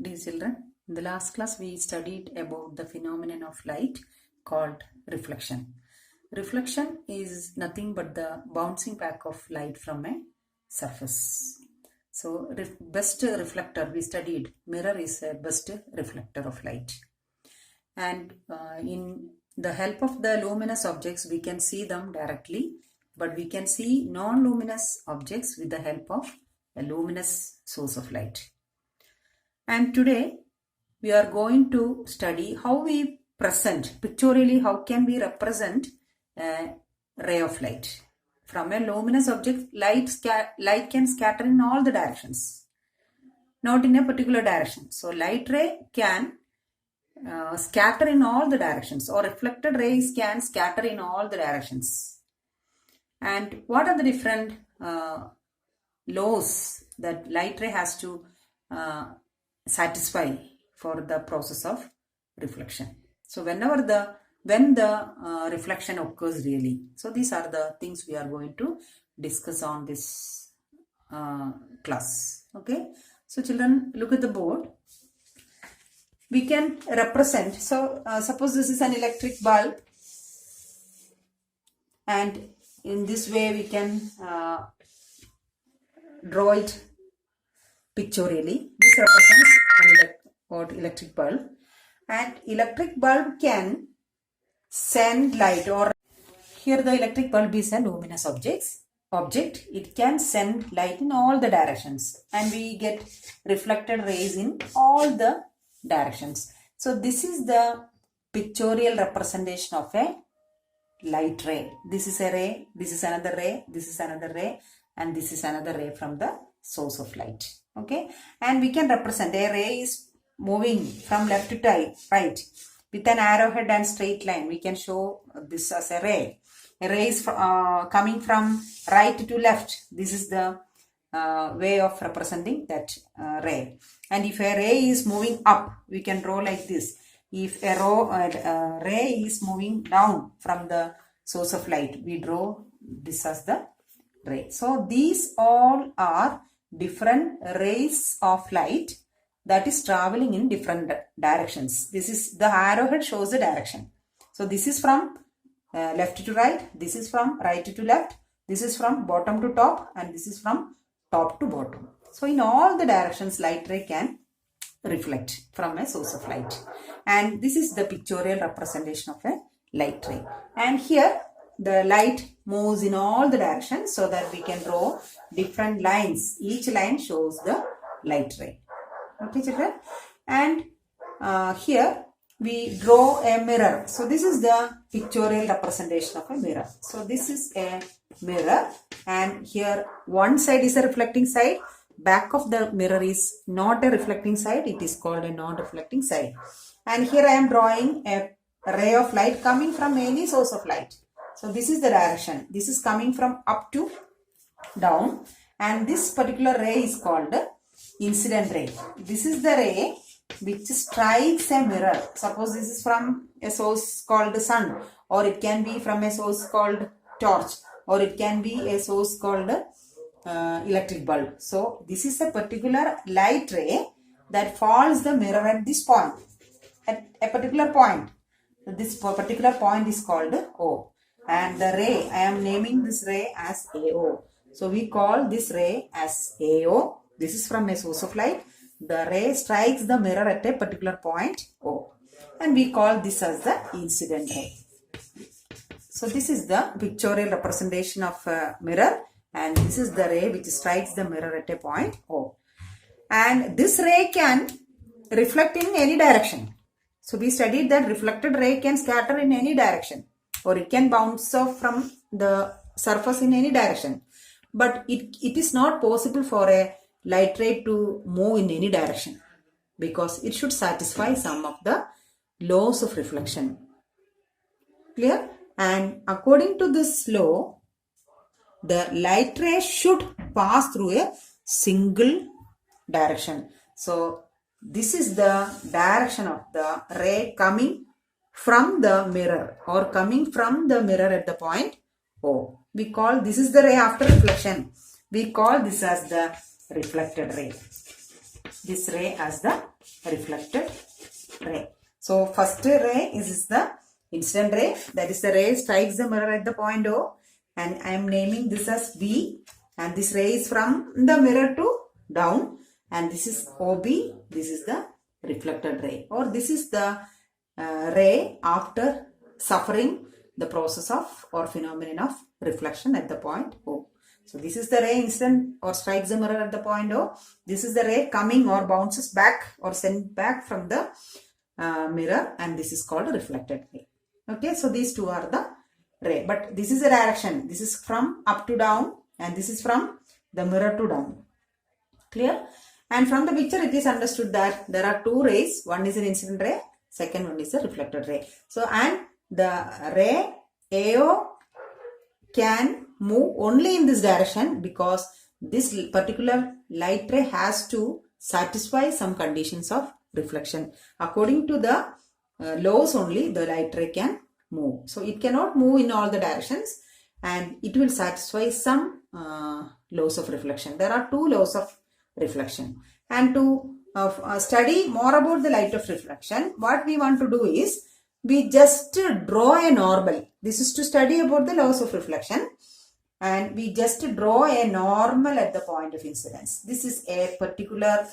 Dear children, in the last class we studied about the phenomenon of light called reflection. Reflection is nothing but the bouncing back of light from a surface. So best reflector we studied, mirror is a best reflector of light. And in the help of the luminous objects we can see them directly, but we can see non-luminous objects with the help of a luminous source of light. And today we are going to study how we present, pictorially how can we represent a ray of light. From a luminous object, light can scatter in all the directions, not in a particular direction. So light ray can scatter in all the directions, or reflected rays can scatter in all the directions. And what are the different laws that light ray has to satisfy for the process of reflection? So when the reflection occurs really. So these are the things we are going to discuss on this class. Okay. So children, look at the board. We can represent. So suppose this is an electric bulb, and in this way we can draw it pictorially. This represents an electric bulb, and electric bulb can send light, or here the electric bulb is a luminous object. It can send light in all the directions, and we get reflected rays in all the directions. So this is the pictorial representation of a light ray. This is a ray, this is another ray, this is another ray, and this is another ray from the source of light. Okay, and we can represent a ray is moving from left to right with an arrowhead and straight line. We can show this as a ray. A ray is coming from right to left. This is the way of representing that ray. And if a ray is moving up, we can draw like this. If a ray is moving down from the source of light, we draw this as the ray. So these all are different rays of light that is traveling in different directions. This is the arrowhead shows the direction. So this is from left to right, this is from right to left, this is from bottom to top, and this is from top to bottom. So in all the directions light ray can reflect from a source of light, and this is the pictorial representation of a light ray. And here the light moves in all the directions so that we can draw different lines. Each line shows the light ray. Okay children, and here we draw a mirror. So this is the pictorial representation of a mirror. So this is a mirror, and here one side is a reflecting side. Back of the mirror is not a reflecting side. It is called a non-reflecting side. And here I am drawing a ray of light coming from any source of light. So this is the direction. This is coming from up to down, and this particular ray is called incident ray. This is the ray which strikes a mirror. Suppose this is from a source called sun, or it can be from a source called torch, or it can be a source called electric bulb. So this is a particular light ray that falls the mirror at this point, at a particular point. This particular point is called O, and the ray, I am naming this ray as AO. So we call this ray as AO. This is from a source of light. The ray strikes the mirror at a particular point O, and we call this as the incident ray. So this is the pictorial representation of a mirror, and this is the ray which strikes the mirror at a point O. And this ray can reflect in any direction. So we studied that reflected ray can scatter in any direction, or it can bounce off from the surface in any direction. But it is not possible for a light ray to move in any direction, because it should satisfy some of the laws of reflection. Clear? And according to this law, the light ray should pass through a single direction. So this is the direction of the ray coming from the mirror, or coming from the mirror at the point O. We call this is the ray after reflection. We call this as the reflected ray. this ray as the reflected ray. So first ray is the incident ray, that is the ray strikes the mirror at the point O, and I am naming this as B, and this ray is from the mirror to down, and this is OB, this is the reflected ray, or this is the ray after suffering the process of or phenomenon of reflection at the point O. So this is the ray incident or strikes the mirror at the point O. This is the ray coming or bounces back or sent back from the mirror, and this is called a reflected ray. Okay, so these two are the ray, but this is a direction. This is from up to down, and this is from the mirror to down. Clear? And from the picture it is understood that there are two rays. One is an incident ray, second one is a reflected ray. So, and the ray AO can move only in this direction because this particular light ray has to satisfy some conditions of reflection. According to the laws only, the light ray can move. So it cannot move in all the directions, and it will satisfy some laws of reflection. There are two laws of reflection. And to study more about the light of reflection, what we want to do is, we just draw a normal. This is to study about the laws of reflection, and we just draw a normal at the point of incidence. This is a particular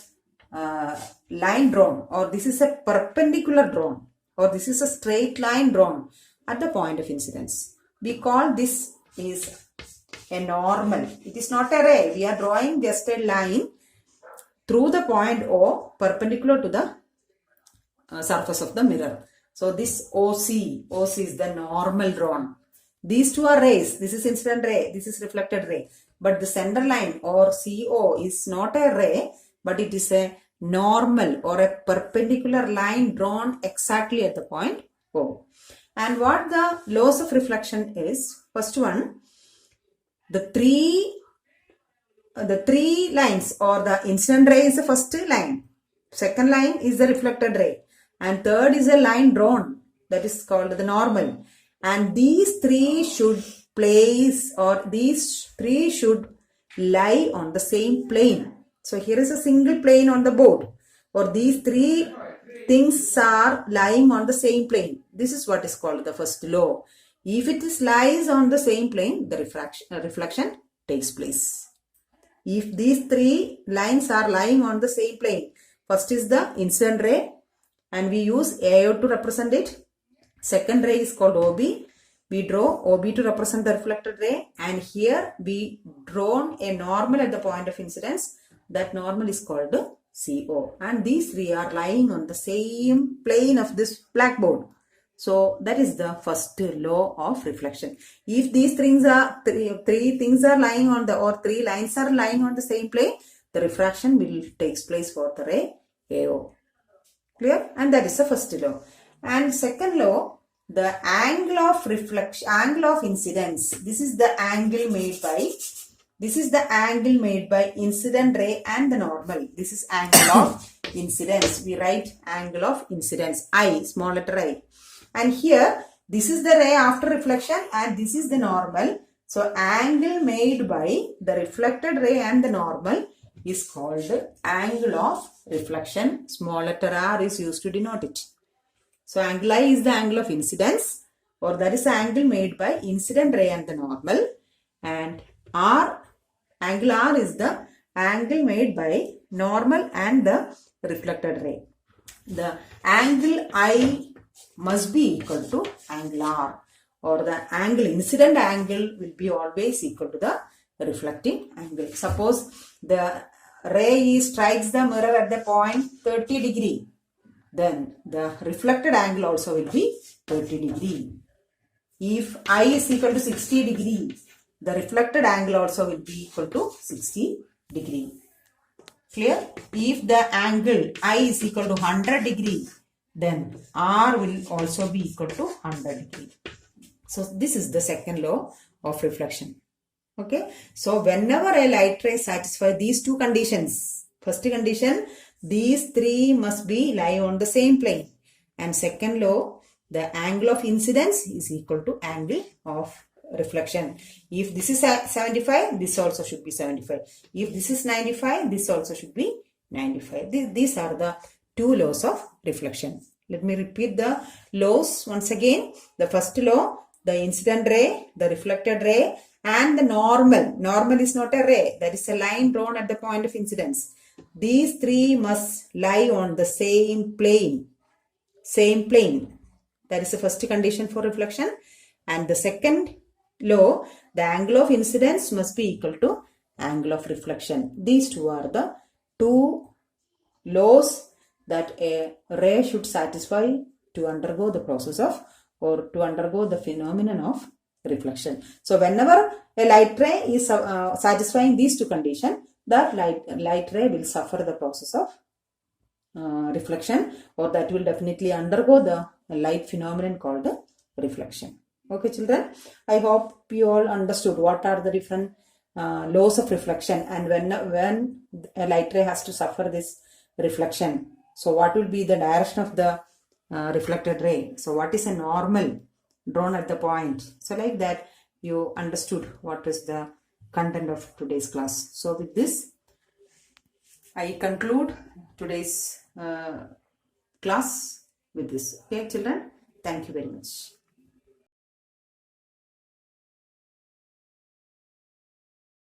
line drawn, or this is a perpendicular drawn, or this is a straight line drawn at the point of incidence. We call this is a normal. It is not a ray. We are drawing just a line through the point O perpendicular to the surface of the mirror. So this OC is the normal drawn. These two are rays. This is incident ray, this is reflected ray. But the center line or CO is not a ray, but it is a normal or a perpendicular line drawn exactly at the point O. And what the laws of reflection is, first one, the three lines, or the incident ray is the first line, second line is the reflected ray, and third is a line drawn, that is called the normal. And these three should place, or these three should lie on the same plane. So here is a single plane on the board, or these three things are lying on the same plane. This is what is called the first law. If it is lies on the same plane, the reflection takes place. If these three lines are lying on the same plane, first is the incident ray, and we use AO to represent it. Second ray is called OB. We draw OB to represent the reflected ray, and here we drawn a normal at the point of incidence. That normal is called CO, and these three are lying on the same plane of this blackboard. So that is the first law of reflection. If these things are three things are lying on the, or three lines are lying on the same plane, the refraction will takes place for the ray AO. Clear? And that is the first law. And second law, the angle of reflection, angle of incidence. This is the angle made by, incident ray and the normal. This is angle of incidence. We write angle of incidence, I, small letter I. And here, this is the ray after reflection, and this is the normal. So angle made by the reflected ray and the normal is called angle of reflection. Small letter R is used to denote it. So angle I is the angle of incidence, or that is the angle made by incident ray and the normal. And R, angle R is the angle made by normal and the reflected ray. The angle I must be equal to angle R, or the angle, incident angle will be always equal to the reflecting angle. Suppose the ray strikes the mirror at the point 30 degree, then the reflected angle also will be 30 degree. If I is equal to 60 degree, the reflected angle also will be equal to 60 degree. Clear? If the angle I is equal to 100 degree, then R will also be equal to 100 degree. So this is the second law of reflection. Okay. So whenever a light ray satisfies these two conditions, first condition, these three must be lie on the same plane. And second law, the angle of incidence is equal to angle of reflection. If this is 75, this also should be 75. If this is 95, this also should be 95. These are the two laws of reflection. Let me repeat the laws once again. The first law, the incident ray, the reflected ray, and the normal. Normal is not a ray. That is a line drawn at the point of incidence. These three must lie on the same plane. Same plane. That is the first condition for reflection. And the second law, the angle of incidence must be equal to angle of reflection. These two are the two laws that a ray should satisfy to undergo the process of, or to undergo the phenomenon of reflection. So whenever a light ray is satisfying these two conditions, that light ray will suffer the process of reflection, or that will definitely undergo the light phenomenon called reflection. Okay, children, I hope you all understood what are the different laws of reflection, and when a light ray has to suffer this reflection, so what will be the direction of the reflected ray. So what is a normal drawn at the point. So like that you understood what is the content of today's class. So with this I conclude today's class with this. Okay children, thank you very much.